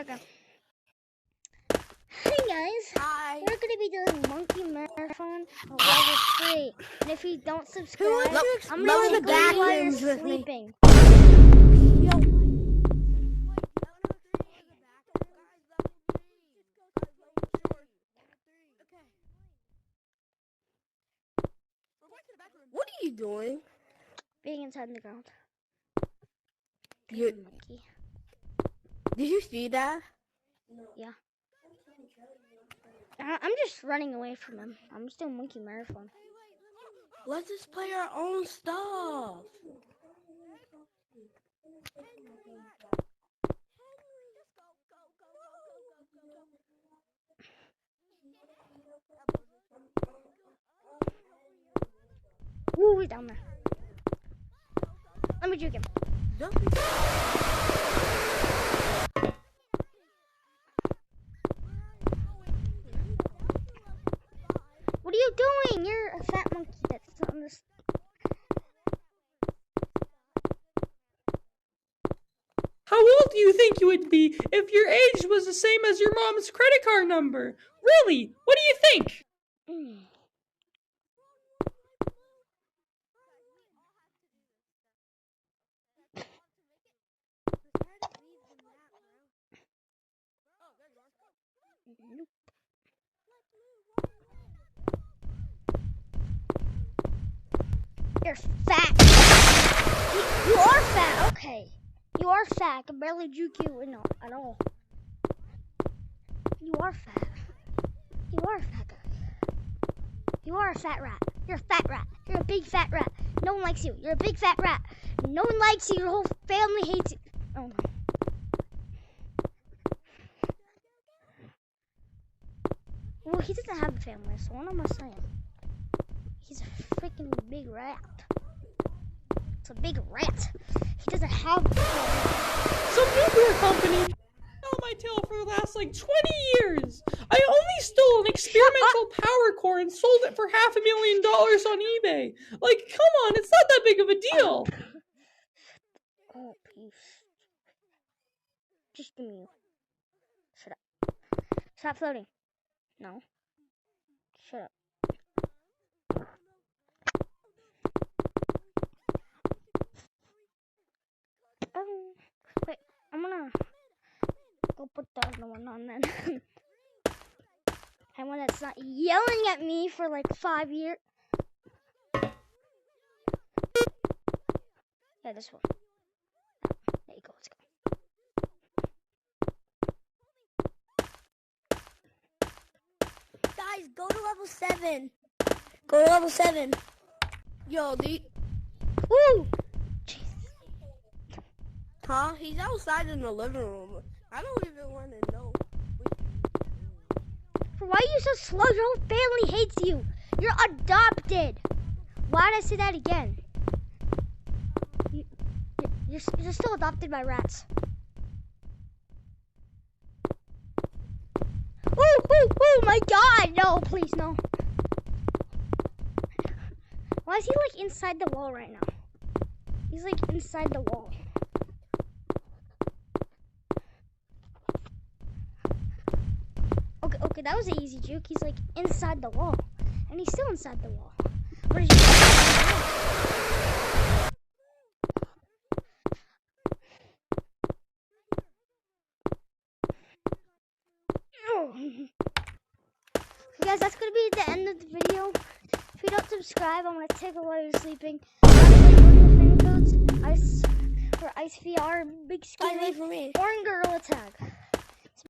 Okay. Hey guys. Hi. We're gonna be doing Monkey Marathon level 3. And if you don't subscribe, I'm gonna take away while you're sleeping. What are you doing? Being inside the ground. You Monkey. Did you see that? Yeah. I'm just running away from him. I'm just doing Monkey Marathon. Let's just play our own stuff. Woo, he's down there. Let me juke him. What are you doing? You're a fat monkey that's on this. How old do you think you would be if your age was the same as your mom's credit card number? Really? What do you think? You're fat. You are fat. Okay. You are fat. I can barely juke you at all. You are fat. You are a fat guy. You are a fat rat. You're a fat rat. You're a big fat rat. No one likes you. You're a big fat rat. No one likes you. Your whole family hates you. Oh no. Well, he doesn't have a family, so what am I saying? He's a freaking big rat. It's a big rat. He doesn't have a family. Some nuclear company stole my tail for the last 20 years. I only stole an experimental power core and sold it for $500,000 on eBay. Come on, it's not that big of a deal. Oh, please. Just give me you. Shut up. Stop floating. No. Shut up. Wait, I'm gonna go put the other one on then. And one that's not yelling at me for 5 years. Yeah, this one. There you go, let's go. Guys, go to level 7. Go to level 7. Yo, Woo! Jeez. Huh? He's outside in the living room. I don't even want to know. Why are you so slow? Your whole family hates you. You're adopted. Why did I say that again? You're still adopted by rats. Oh my God! No, please, no. Why is he inside the wall right now? He's inside the wall. Okay, that was an easy juke. He's inside the wall. And he's still inside the wall. What did you do? So guys, that's gonna be the end of the video. If you don't subscribe, I'm gonna take it while you're sleeping. Fan codes, ICE for ICE VR, Big Scary, for me. or in Gorilla Tag.